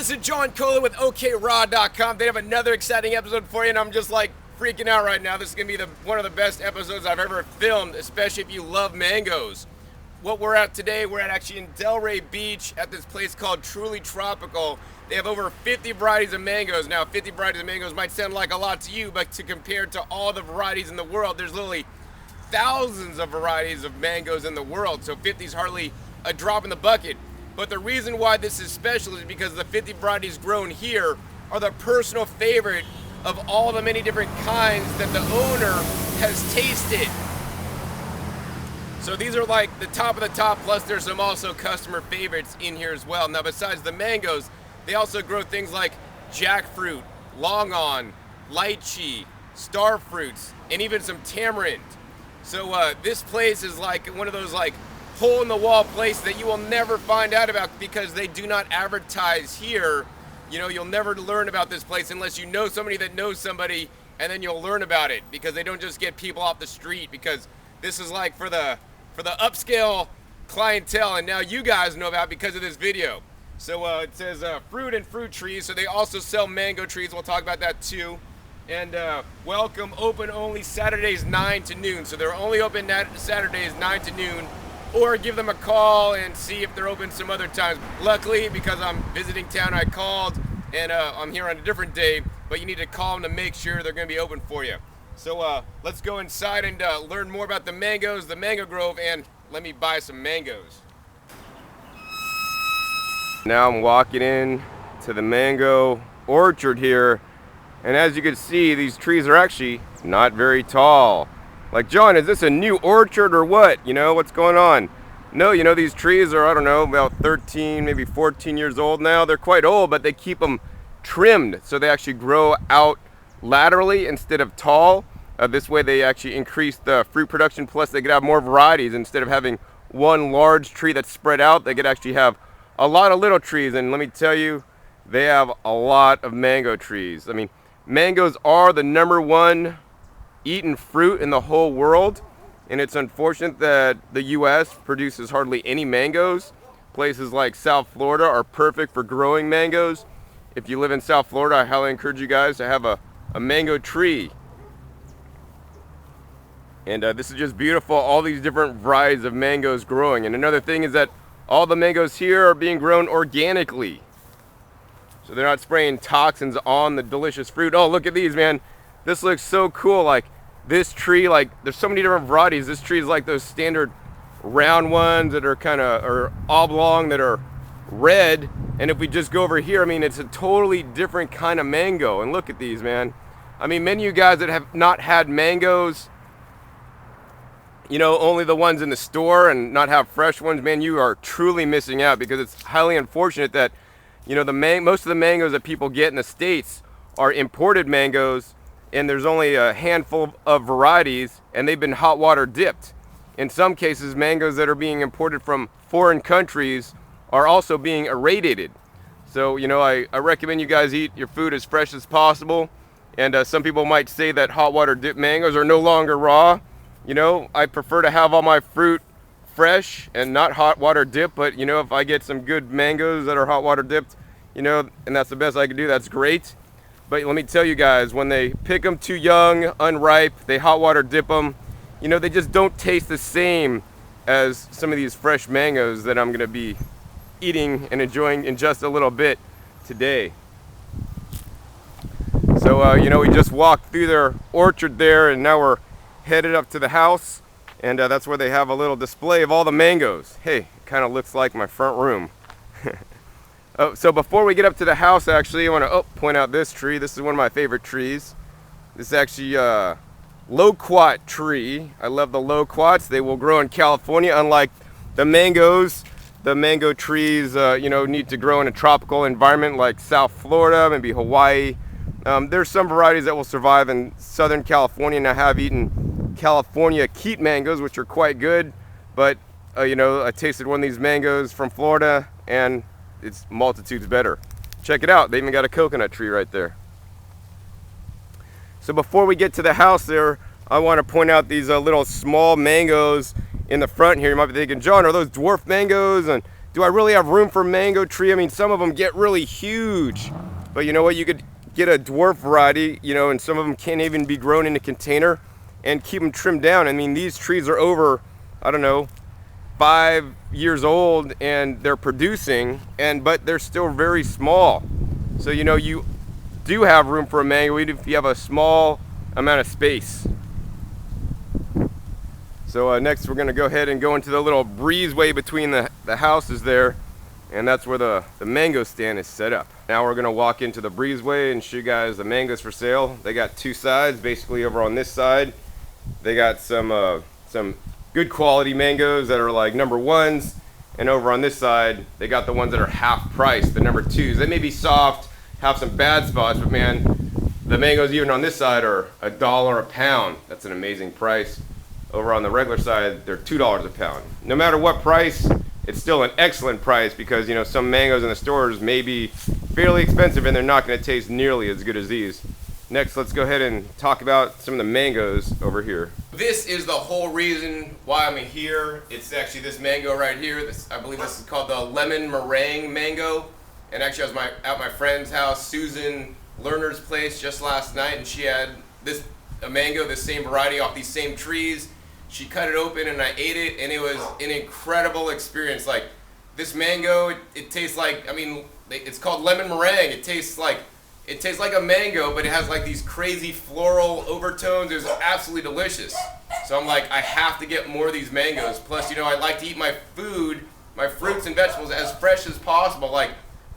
This is John Kohler with OKRaw.com. They have another exciting episode for you, and I'm just like freaking out right now. This is going to be one of the best episodes I've ever filmed, especially if you love mangoes. What we're at today, we're at actually in Delray Beach at this place called Truly Tropical. They have over 50 varieties of mangoes. Now, 50 varieties of mangoes might sound like a lot to you, but to compare to all the varieties in the world, there's literally thousands of varieties of mangoes in the world. So 50 is hardly a drop in the bucket. But the reason why this is special is because the 50 varieties grown here are the personal favorite of all the many different kinds that the owner has tasted. So these are like the top of the top, plus there's some also customer favorites in here as well. Now besides the mangoes, they also grow things like jackfruit, longan, lychee, star fruits, and even some tamarind. So this place is like one of those like hole in the wall place that you will never find out about because they do not advertise here. You know, you'll never learn about this place unless you know somebody that knows somebody, and then you'll learn about it, because they don't just get people off the street, because this is like for the upscale clientele, and now you guys know about it because of this video. So it says fruit and fruit trees, so they also sell mango trees. We'll talk about that too. And welcome, open only Saturdays 9 to noon. So they're only open Saturdays 9 to noon. Or give them a call and see if they're open some other times. Luckily, because I'm visiting town, I called, and I'm here on a different day, but you need to call them to make sure they're going to be open for you. So let's go inside and learn more about the mangoes, the mango grove, and let me buy some mangoes. Now I'm walking in to the mango orchard here, and as you can see, these trees are actually not very tall. Like, John, is this a new orchard or what? You know, what's going on? No, you know, these trees are, I don't know, about 13, maybe 14 years old now. They're quite old, but they keep them trimmed so they actually grow out laterally instead of tall. This way they actually increase the fruit production, plus they could have more varieties. Instead of having one large tree that's spread out, they could actually have a lot of little trees. And let me tell you, they have a lot of mango trees. I mean, mangoes are the #1 eaten fruit in the whole world, and it's unfortunate that the US produces hardly any mangoes. Places like South Florida are perfect for growing mangoes. If you live in South Florida, I highly encourage you guys to have a mango tree. And this is just beautiful, all these different varieties of mangoes growing. And another thing is that all the mangoes here are being grown organically, so they're not spraying toxins on the delicious fruit. Oh, look at these, man. This looks so cool. Like this tree, like there's so many different varieties. This tree is like those standard round ones that are kind of, or oblong, that are red. And if we just go over here, I mean, it's a totally different kind of mango. And look at these, man. I mean, many of you guys that have not had mangoes, you know, only the ones in the store and not have fresh ones, man, you are truly missing out, because it's highly unfortunate that, you know, most of the mangoes that people get in the States are imported mangoes, and there's only a handful of varieties, and they've been hot water dipped. In some cases, mangoes that are being imported from foreign countries are also being irradiated. So, you know, I recommend you guys eat your food as fresh as possible. And some people might say that hot water dipped mangoes are no longer raw. You know, I prefer to have all my fruit fresh and not hot water dipped, but you know, if I get some good mangoes that are hot water dipped, you know, and that's the best I can do, that's great. But let me tell you guys, when they pick them too young, unripe, they hot water dip them, you know, they just don't taste the same as some of these fresh mangoes that I'm going to be eating and enjoying in just a little bit today. So, you know, we just walked through their orchard there, and now we're headed up to the house, and that's where they have a little display of all the mangoes. Hey, it kind of looks like my front room. Oh, so before we get up to the house, actually, I want to point out this tree. This is one of my favorite trees. This is actually a loquat tree. I love the loquats. They will grow in California, unlike the mangoes. The mango trees, you know, need to grow in a tropical environment like South Florida, maybe Hawaii. There's some varieties that will survive in Southern California, and I have eaten California keat mangoes, which are quite good. But, you know, I tasted one of these mangoes from Florida, and it's multitudes better. Check it out. They even got a coconut tree right there. So before we get to the house there, I want to point out these little small mangoes in the front here. You might be thinking, John, are those dwarf mangoes? And do I really have room for a mango tree? I mean, some of them get really huge, but you know what? You could get a dwarf variety, you know, and some of them can't even be grown in a container and keep them trimmed down. I mean, these trees are over, I don't know, 5 years old and they're producing, but they're still very small. So, you know, you do have room for a mango even if you have a small amount of space. So next we're gonna go ahead and go into the little breezeway between the houses there, and that's where the mango stand is set up. Now we're gonna walk into the breezeway and show you guys the mangoes for sale. They got two sides. Basically over on this side, they got some good quality mangoes that are like number ones, and over on this side, they got the ones that are half price, the number twos. They may be soft, have some bad spots, but man, the mangoes even on this side are $1 a pound. That's an amazing price. Over on the regular side, they're $2 a pound. No matter what price, it's still an excellent price because, you know, some mangoes in the stores may be fairly expensive and they're not going to taste nearly as good as these. Next, let's go ahead and talk about some of the mangoes over here. This is the whole reason why I'm here. It's actually this mango right here. I believe this is called the lemon meringue mango. And actually I was at my friend's house, Susan Lerner's place, just last night, and she had a mango, the same variety off these same trees. She cut it open and I ate it, and it was an incredible experience. Like, this mango, it tastes like, I mean, it's called lemon meringue. It tastes like a mango, but it has like these crazy floral overtones. It was absolutely delicious. So I'm like, I have to get more of these mangoes. Plus, you know, I like to eat my food, my fruits and vegetables as fresh as possible. Like,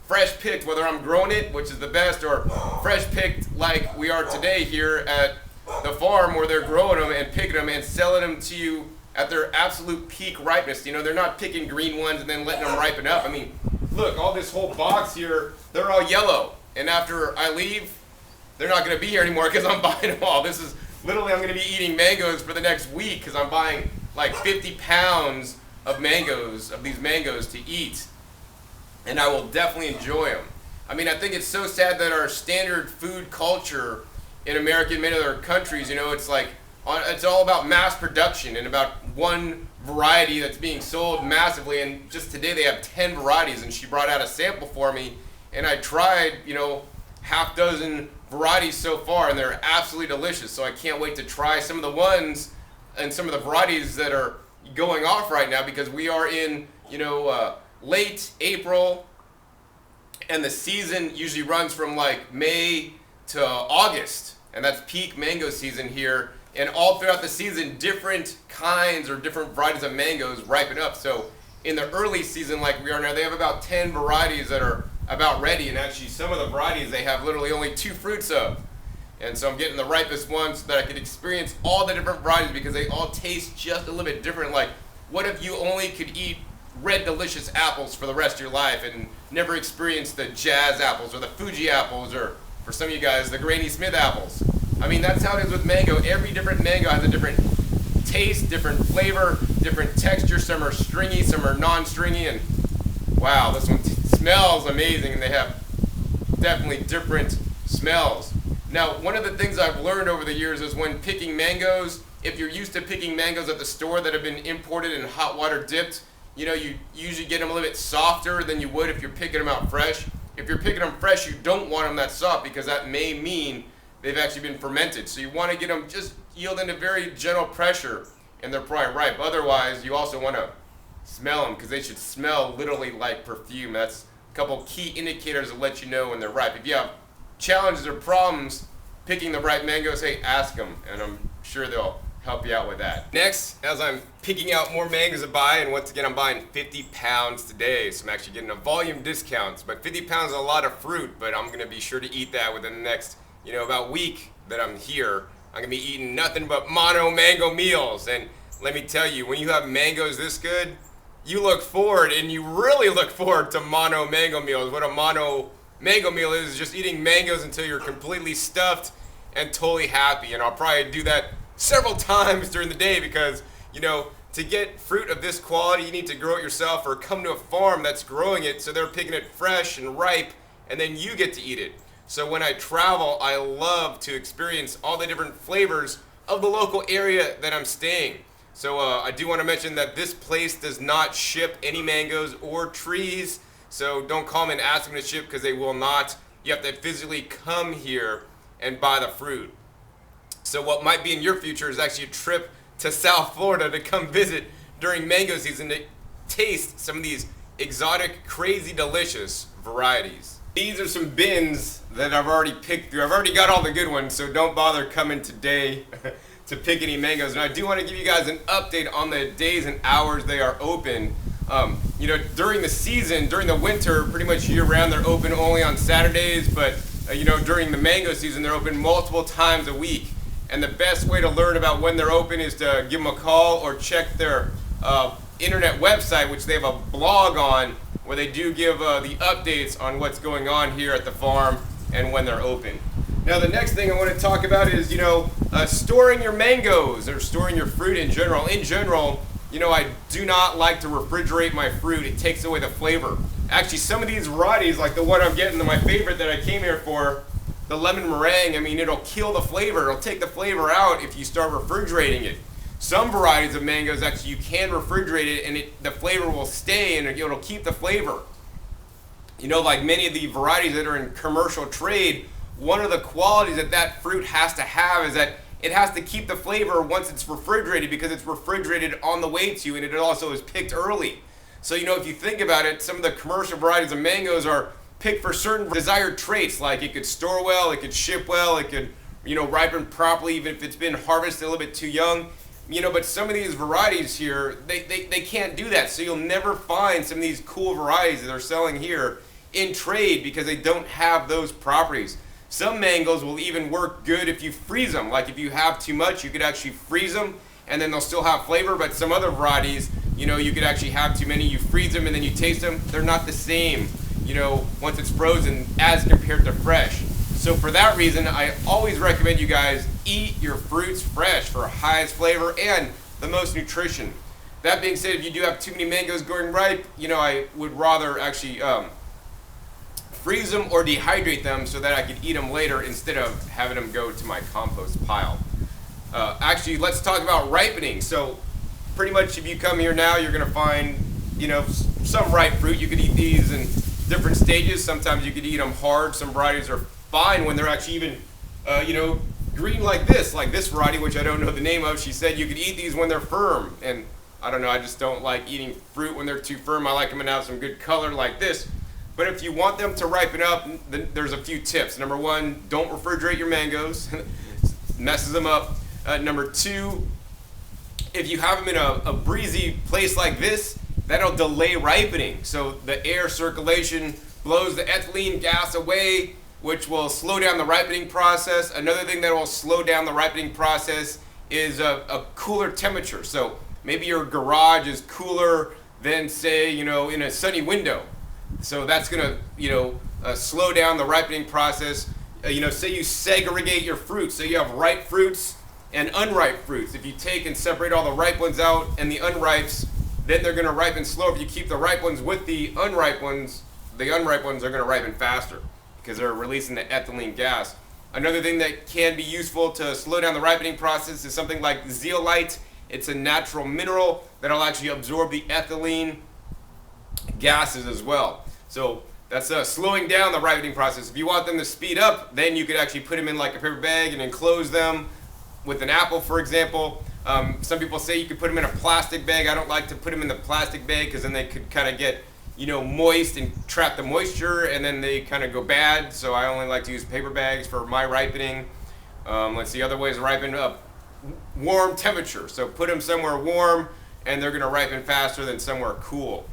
fresh picked, whether I'm growing it, which is the best, or fresh picked like we are today here at the farm where they're growing them and picking them and selling them to you at their absolute peak ripeness. You know, they're not picking green ones and then letting them ripen up. I mean, look, all this whole box here, they're all yellow. And after I leave, they're not going to be here anymore because I'm buying them all. This is literally, I'm going to be eating mangoes for the next week because I'm buying like 50 pounds of mangoes, of these mangoes to eat. And I will definitely enjoy them. I mean, I think it's so sad that our standard food culture in America and many other countries, you know, it's like, it's all about mass production and about one variety that's being sold massively. And just today they have 10 varieties, and she brought out a sample for me, and I tried, you know, half dozen varieties so far, and they're absolutely delicious. So I can't wait to try some of the ones and some of the varieties that are going off right now, because we are in, you know, late April, and the season usually runs from like May to August. And that's peak mango season here. And all throughout the season, different kinds or different varieties of mangoes ripen up. So in the early season like we are now, they have about 10 varieties that are about ready. And actually some of the varieties, they have literally only 2 fruits of. And so I'm getting the ripest ones so that I can experience all the different varieties, because they all taste just a little bit different. Like, what if you only could eat red delicious apples for the rest of your life and never experience the Jazz apples or the Fuji apples, or for some of you guys, the Granny Smith apples? I mean, that's how it is with mango. Every different mango has a different taste, different flavor, different texture. Some are stringy, some are non-stringy, and wow, this one smells amazing, and they have definitely different smells. Now, one of the things I've learned over the years is when picking mangoes, if you're used to picking mangoes at the store that have been imported and hot water dipped, you know, you usually get them a little bit softer than you would if you're picking them out fresh. If you're picking them fresh, you don't want them that soft, because that may mean they've actually been fermented. So you want to get them just yielding to very gentle pressure, and they're probably ripe. Otherwise, you also want to smell them, because they should smell literally like perfume. That's a couple key indicators that let you know when they're ripe. If you have challenges or problems picking the right mangoes, hey, ask them, and I'm sure they'll help you out with that. Next, as I'm picking out more mangoes to buy, and once again I'm buying 50 pounds today, so I'm actually getting a volume discount. But 50 pounds is a lot of fruit, but I'm gonna be sure to eat that within the next, you know, about week that I'm here. I'm gonna be eating nothing but mono mango meals. And let me tell you, when you have mangoes this good, you look forward, and you really look forward to mono mango meals. What a mono mango meal is just eating mangoes until you're completely stuffed and totally happy. And I'll probably do that several times during the day, because, you know, to get fruit of this quality, you need to grow it yourself or come to a farm that's growing it, so they're picking it fresh and ripe, and then you get to eat it. So when I travel, I love to experience all the different flavors of the local area that I'm staying. So I do want to mention that this place does not ship any mangoes or trees. So don't call them and ask them to ship, because they will not. You have to physically come here and buy the fruit. So what might be in your future is actually a trip to South Florida to come visit during mango season to taste some of these exotic, crazy, delicious varieties. These are some bins that I've already picked through. I've already got all the good ones, so don't bother coming today to pick any mangoes. And I do want to give you guys an update on the days and hours they are open. During the season, during the winter, pretty much year round, they're open only on Saturdays, but during the mango season, they're open multiple times a week. And the best way to learn about when they're open is to give them a call or check their internet website, which they have a blog on, where they do give the updates on what's going on here at the farm and when they're open. Now, the next thing I want to talk about is, storing your mangoes or storing your fruit in general. In general, I do not like to refrigerate my fruit. It takes away the flavor. Actually, some of these varieties, like the one I'm getting, my favorite that I came here for, the lemon meringue, it'll kill the flavor. It'll take the flavor out if you start refrigerating it. Some varieties of mangoes, actually, you can refrigerate it and the flavor will stay and it'll keep the flavor. Like many of the varieties that are in commercial trade, one of the qualities that fruit has to have is that it has to keep the flavor once it's refrigerated, because it's refrigerated on the way to you, and it also is picked early. So, if you think about it, some of the commercial varieties of mangoes are picked for certain desired traits, like it could store well, it could ship well, it could, ripen properly, even if it's been harvested a little bit too young. But some of these varieties here, they can't do that. So you'll never find some of these cool varieties that they're selling here in trade, because they don't have those properties. Some mangoes will even work good if you freeze them. Like if you have too much, you could actually freeze them and then they'll still have flavor. But some other varieties, you could actually have too many, you freeze them and then you taste them. They're not the same, once it's frozen as compared to fresh. So for that reason, I always recommend you guys eat your fruits fresh for highest flavor and the most nutrition. That being said, if you do have too many mangoes going ripe, I would rather actually freeze them or dehydrate them so that I could eat them later instead of having them go to my compost pile. Actually, let's talk about ripening. So pretty much if you come here now, you're gonna find, some ripe fruit. You could eat these in different stages. Sometimes you could eat them hard. Some varieties are fine when they're actually even, green like this variety, which I don't know the name of. She said you could eat these when they're firm. And I don't know, I just don't like eating fruit when they're too firm. I like them to have some good color like this. But if you want them to ripen up, then there's a few tips. Number one, don't refrigerate your mangoes. Messes them up. Number two, if you have them in a breezy place like this, that'll delay ripening. So the air circulation blows the ethylene gas away, which will slow down the ripening process. Another thing that will slow down the ripening process is a cooler temperature. So maybe your garage is cooler than, say, in a sunny window. So that's gonna, slow down the ripening process. Say you segregate your fruits. Say you have ripe fruits and unripe fruits. If you take and separate all the ripe ones out and the unripes, then they're gonna ripen slow. If you keep the ripe ones with the unripe ones are gonna ripen faster because they're releasing the ethylene gas. Another thing that can be useful to slow down the ripening process is something like zeolite. It's a natural mineral that'll actually absorb the ethylene gases as well. So that's slowing down the ripening process. If you want them to speed up, then you could actually put them in like a paper bag and enclose them with an apple, for example. Some people say you could put them in a plastic bag. I don't like to put them in the plastic bag because then they could kind of get moist and trap the moisture, and then they kind of go bad. So I only like to use paper bags for my ripening. Let's see, other ways to ripen up. Warm temperature. So put them somewhere warm and they're going to ripen faster than somewhere cool.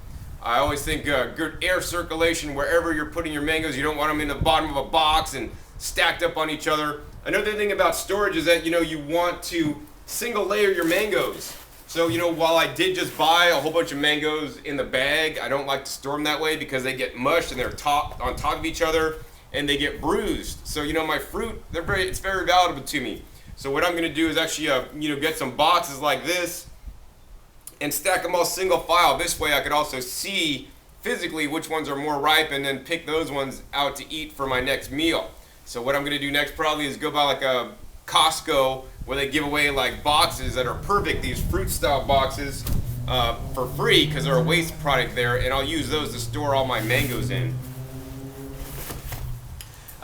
I always think good air circulation wherever you're putting your mangoes. You don't want them in the bottom of a box and stacked up on each other. Another thing about storage is that you want to single layer your mangoes. So while I did just buy a whole bunch of mangoes in the bag, I don't like to store them that way because they get mushed and they're on top of each other and they get bruised. So my fruit, it's very valuable to me. So what I'm going to do is actually get some boxes like this and stack them all single file. This way I could also see physically which ones are more ripe and then pick those ones out to eat for my next meal. So what I'm going to do next probably is go buy like a Costco where they give away like boxes that are perfect, these fruit style boxes, for free because they're a waste product there, and I'll use those to store all my mangoes in.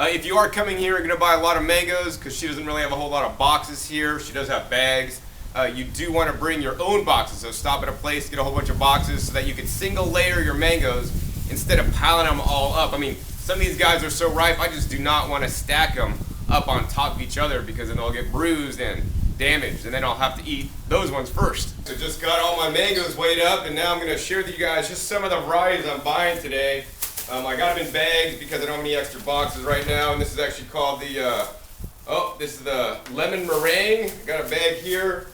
If you are coming here, you're going to buy a lot of mangoes because she doesn't really have a whole lot of boxes here. She does have bags. You do want to bring your own boxes, so stop at a place, get a whole bunch of boxes so that you can single layer your mangoes instead of piling them all up. I mean, some of these guys are so ripe, I just do not want to stack them up on top of each other because then they'll get bruised and damaged, and then I'll have to eat those ones first. So just got all my mangoes weighed up, and now I'm going to share with you guys just some of the varieties I'm buying today. I got them in bags because I don't have any extra boxes right now, and this is actually called the, this is the lemon meringue. Got a bag here.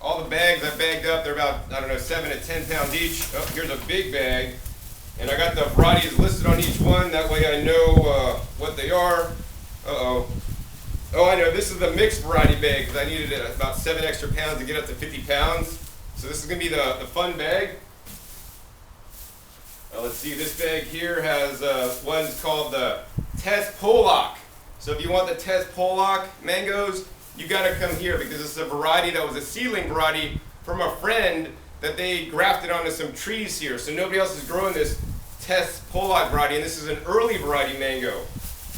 All the bags I bagged up, they're about, I don't know, 7 to 10 pounds each. Oh, here's a big bag. And I got the varieties listed on each one, that way I know what they are. Uh-oh. Oh, I know, this is the mixed variety bag because I needed about 7 extra pounds to get up to 50 pounds. So this is going to be the fun bag. Let's see, this bag here has one's called the Test Pollock. So if you want the Test Pollock mangoes, you got to come here because this is a variety that was a seedling variety from a friend that they grafted onto some trees here. So nobody else is growing this Test Pollock variety, and this is an early variety mango.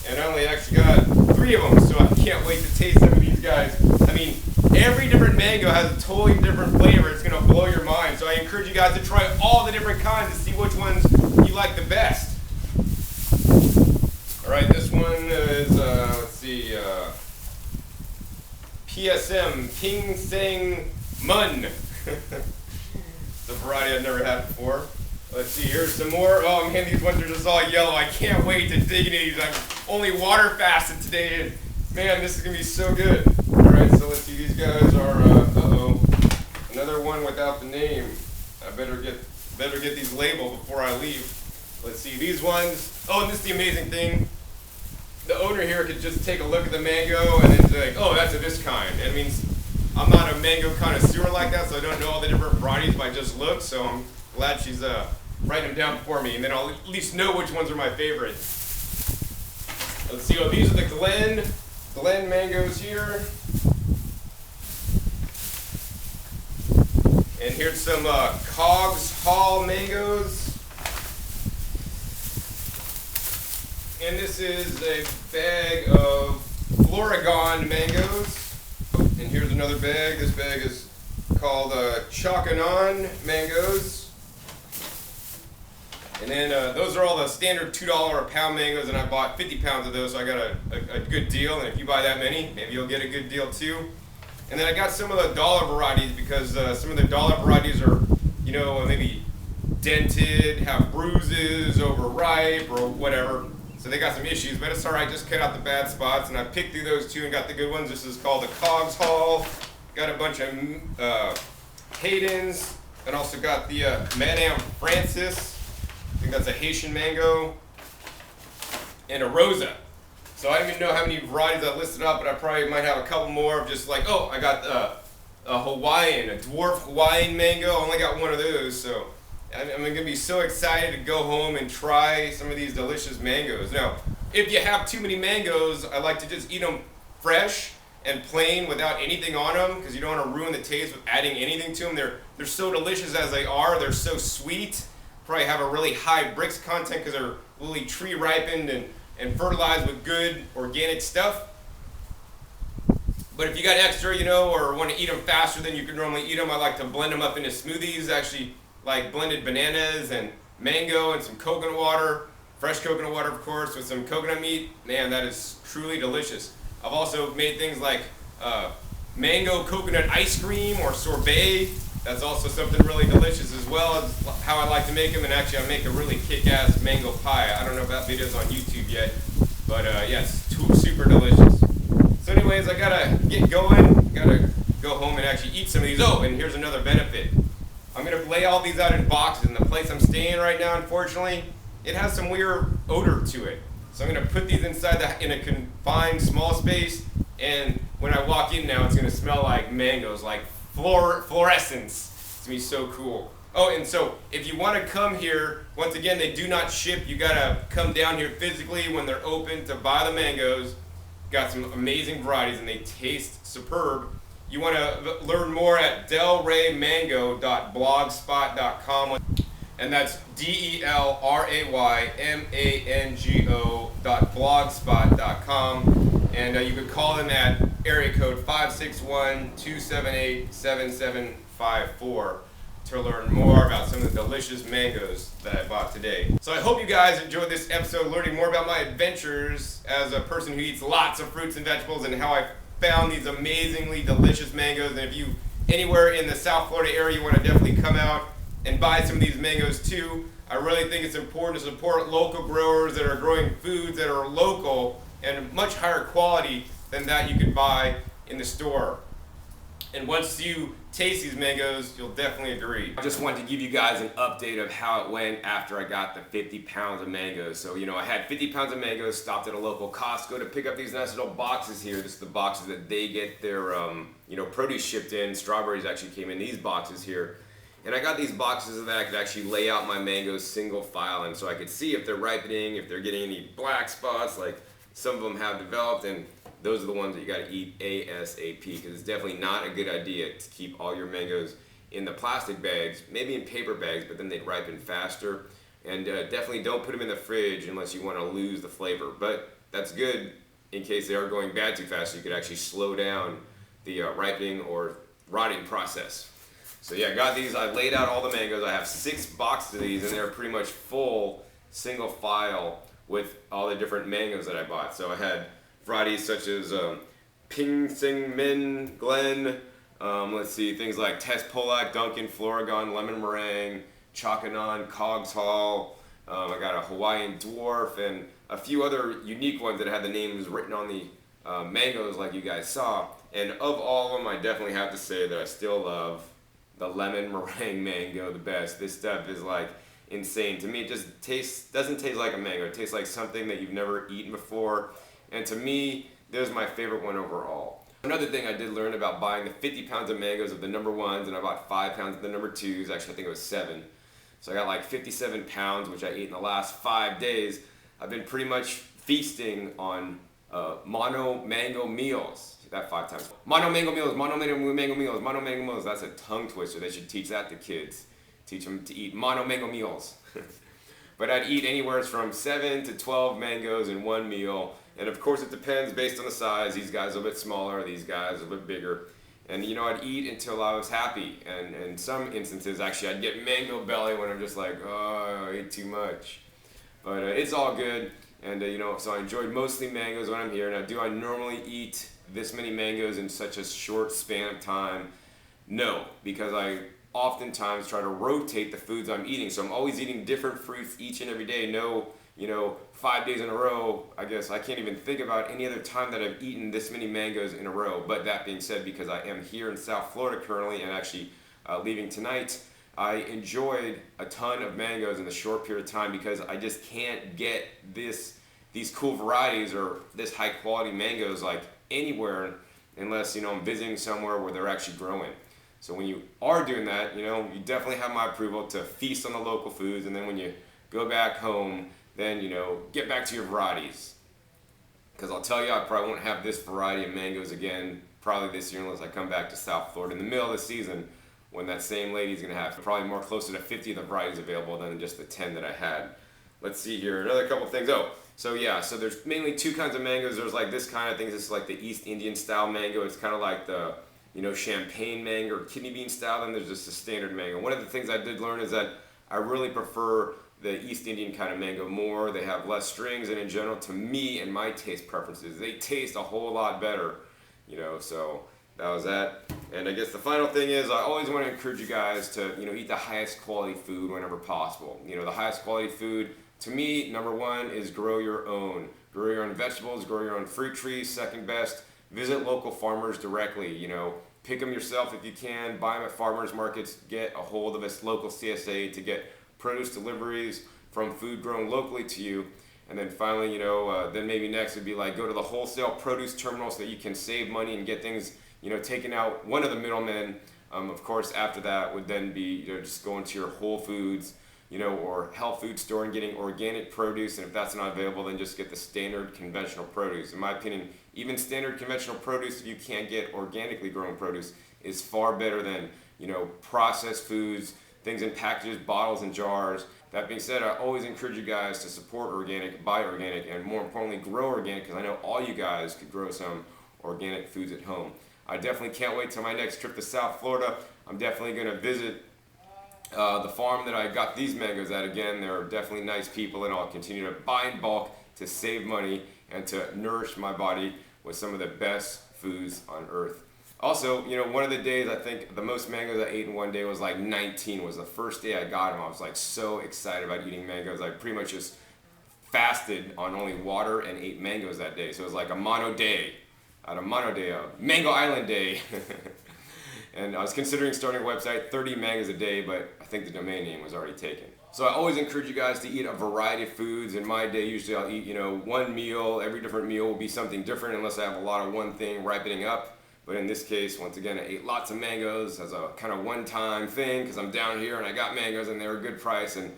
And I only actually got 3 of them, so I can't wait to taste some of these guys. I mean, every different mango has a totally different flavor. It's going to blow your mind. So I encourage you guys to try all the different kinds to see which ones you like the best. All right, this one is, let's see, PSM, King Sang Mun. It's a variety I've never had before. Let's see, here's some more. Oh man, these ones are just all yellow. I can't wait to dig into these. I'm only water fasted today, and man, this is gonna be so good. All right, so let's see, these guys are, another one without the name. I better get these labeled before I leave. Let's see, these ones. Oh, and this is the amazing thing. The owner here could just take a look at the mango and then say, oh, that's of this kind. And it means I'm not a mango connoisseur like that, so I don't know all the different varieties by just look, so I'm glad she's writing them down for me, and then I'll at least know which ones are my favorite. Let's see, oh, these are the Glen mangoes here. And here's some Cogs Hall mangoes. And this is a bag of Floragon mangoes. And here's another bag. This bag is called Chakanon mangoes. And then those are all the standard $2 a pound mangoes, and I bought 50 pounds of those, so I got a good deal. And if you buy that many, maybe you'll get a good deal too. And then I got some of the dollar varieties because some of the dollar varieties are, you know, maybe dented, have bruises, overripe, or whatever. So they got some issues, but it's all right. Just cut out the bad spots, and I picked through those 2 and got the good ones. This is called the Cogs Hall. Got a bunch of Haydens, and also got the Madame Francis. I think that's a Haitian mango, and a Rosa. So I don't even know how many varieties I listed up, but I probably might have a couple more of just like, oh, I got a Hawaiian, a dwarf Hawaiian mango. I only got one of those, so I'm going to be so excited to go home and try some of these delicious mangoes. Now, if you have too many mangoes, I like to just eat them fresh and plain without anything on them because you don't want to ruin the taste with adding anything to them. They're so delicious as they are. They're so sweet. Probably have a really high Brix content because they're really tree ripened and fertilized with good organic stuff. But if you got extra, you know, or want to eat them faster than you can normally eat them, I like to blend them up into smoothies. Actually, like blended bananas and mango and some coconut water, fresh coconut water, of course, with some coconut meat. Man, that is truly delicious. I've also made things like mango coconut ice cream or sorbet. That's also something really delicious as well as how I like to make them. And actually, I make a really kick-ass mango pie. I don't know if that video's on YouTube yet, but yeah, it's super delicious. So anyways, I gotta get going. Gotta go home and actually eat some of these. Oh, and here's another benefit. I'm gonna lay all these out in boxes. And the place I'm staying right now, unfortunately, it has some weird odor to it. So I'm gonna put these inside in a confined small space, and when I walk in now, it's gonna smell like mangoes, like fluorescence. It's gonna be so cool. Oh, and so if you want to come here, once again, they do not ship. You gotta come down here physically when they're open to buy the mangoes. Got some amazing varieties and they taste superb. You want to learn more at delraymango.blogspot.com, and that's DELRAYMANGO.blogspot.com. And you could call them at area code 561-278-7754 to learn more about some of the delicious mangoes that I bought today. So I hope you guys enjoyed this episode, learning more about my adventures as a person who eats lots of fruits and vegetables and how I found these amazingly delicious mangoes. And if you anywhere in the South Florida area, you want to definitely come out and buy some of these mangoes too. I really think it's important to support local growers that are growing foods that are local and much higher quality than that you could buy in the store. And once you taste these mangoes, you'll definitely agree. I just wanted to give you guys an update of how it went after I got the 50 pounds of mangoes. So, I had 50 pounds of mangoes, stopped at a local Costco to pick up these nice little boxes here. This is the boxes that they get their, produce shipped in. Strawberries actually came in these boxes here. And I got these boxes that I could actually lay out my mangoes single file in so I could see if they're ripening, if they're getting any black spots like some of them have developed, and those are the ones that you got to eat ASAP, because it's definitely not a good idea to keep all your mangoes in the plastic bags, maybe in paper bags, but then they'd ripen faster. And definitely don't put them in the fridge unless you want to lose the flavor. But that's good in case they are going bad too fast, so you could actually slow down the ripening or rotting process. So yeah, I got these. I laid out all the mangoes. I have 6 boxes of these, and they're pretty much full single file with all the different mangoes that I bought. So I had varieties such as Ping Sing Min Glen, let's see, things like Tess Polak, Duncan, Floragon, Lemon Meringue, Chakanon, Cogs Hall. I got a Hawaiian Dwarf and a few other unique ones that had the names written on the mangoes like you guys saw. And of all of them, I definitely have to say that I still love the lemon meringue mango the best. This stuff is like insane. To me, it just doesn't taste like a mango. It tastes like something that you've never eaten before. And to me, this is my favorite one overall. Another thing I did learn about buying the 50 pounds of mangoes of the number 1s, and I bought 5 pounds of the number 2s. Actually, I think it was 7. So I got like 57 pounds, which I ate in the last 5 days. I've been pretty much feasting on mono mango meals. That 5 times. Mono mango meals, mono mango meals, mono mango meals. That's a tongue twister. They should teach that to kids. Teach them to eat mono mango meals. But I'd eat anywhere from 7 to 12 mangoes in one meal. And of course it depends based on the size. These guys are a bit smaller, these guys are a bit bigger. And I'd eat until I was happy. And in some instances, actually, I'd get mango belly when I'm just like, oh, I ate too much. But it's all good. And so I enjoyed mostly mangoes when I'm here. Now, do I normally eat this many mangoes in such a short span of time? No, because I oftentimes try to rotate the foods I'm eating. So I'm always eating different fruits each and every day. No, 5 days in a row. I guess I can't even think about any other time that I've eaten this many mangoes in a row. But that being said, because I am here in South Florida currently and actually leaving tonight, I enjoyed a ton of mangoes in a short period of time because I just can't get these cool varieties or this high quality mangoes like anywhere unless I'm visiting somewhere where they're actually growing. So when you are doing that, you definitely have my approval to feast on the local foods, and then when you go back home, then get back to your varieties. Because I'll tell you, I probably won't have this variety of mangoes again probably this year unless I come back to South Florida in the middle of the season, when that same lady's going to have probably more closer to 50 of the varieties available than just the 10 that I had. Let's see here, another couple things. So there's mainly 2 kinds of mangoes. There's like this kind of thing. This is like the East Indian style mango. It's kind of like the champagne mango or kidney bean style. Then there's just the standard mango. One of the things I did learn is that I really prefer the East Indian kind of mango more. They have less strings, and in general, to me and my taste preferences, they taste a whole lot better. So that was that. And I guess the final thing is I always want to encourage you guys to eat the highest quality food whenever possible. The highest quality food to me, number 1 is grow your own. Grow your own vegetables, grow your own fruit trees. Second best, visit local farmers directly. Pick them yourself if you can. Buy them at farmers markets. Get a hold of a local CSA to get produce deliveries from food grown locally to you. And then finally, then maybe next would be like go to the wholesale produce terminal so that you can save money and get things, taken out one of the middlemen. Of course, after that would then be just going to your Whole Foods, or health food store and getting organic produce. And if that's not available, then just get the standard conventional produce. In my opinion, even standard conventional produce, if you can't get organically grown produce, is far better than, processed foods, things in packages, bottles, and jars. That being said, I always encourage you guys to support organic, buy organic, and more importantly, grow organic, because I know all you guys could grow some organic foods at home. I definitely can't wait till my next trip to South Florida. I'm definitely going to visit the farm that I got these mangoes at. Again, they're definitely nice people, and I'll continue to buy in bulk to save money and to nourish my body with some of the best foods on earth. Also, one of the days, I think the most mangoes I ate in one day was like 19. Was the first day I got them. I was like so excited about eating mangoes. I pretty much just fasted on only water and ate mangoes that day. So it was like a mono day, a Mango Island day. And I was considering starting a website, 30 mangoes a day, but I think the domain name was already taken. So I always encourage you guys to eat a variety of foods. In my day, usually I'll eat, one meal. Every different meal will be something different unless I have a lot of one thing ripening up. But in this case, once again, I ate lots of mangoes as a kind of one-time thing because I'm down here and I got mangoes and they were a good price. And,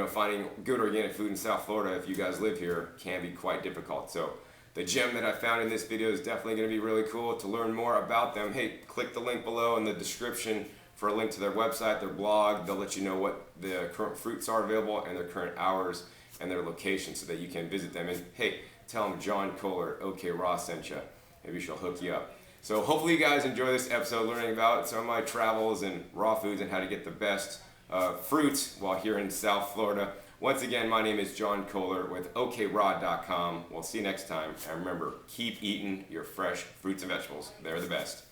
finding good organic food in South Florida, if you guys live here, can be quite difficult. So the gem that I found in this video is definitely going to be really cool. To learn more about them, hey, click the link below in the description for a link to their website, their blog. They'll let you know what the current fruits are available and their current hours and their location so that you can visit them. And hey, tell them John Kohler, OK Raw sent you. Maybe she'll hook you up. So hopefully you guys enjoy this episode learning about some of my travels and raw foods and how to get the best fruits while here in South Florida. Once again, my name is John Kohler with OKRaw.com. We'll see you next time. And remember, keep eating your fresh fruits and vegetables. They're the best.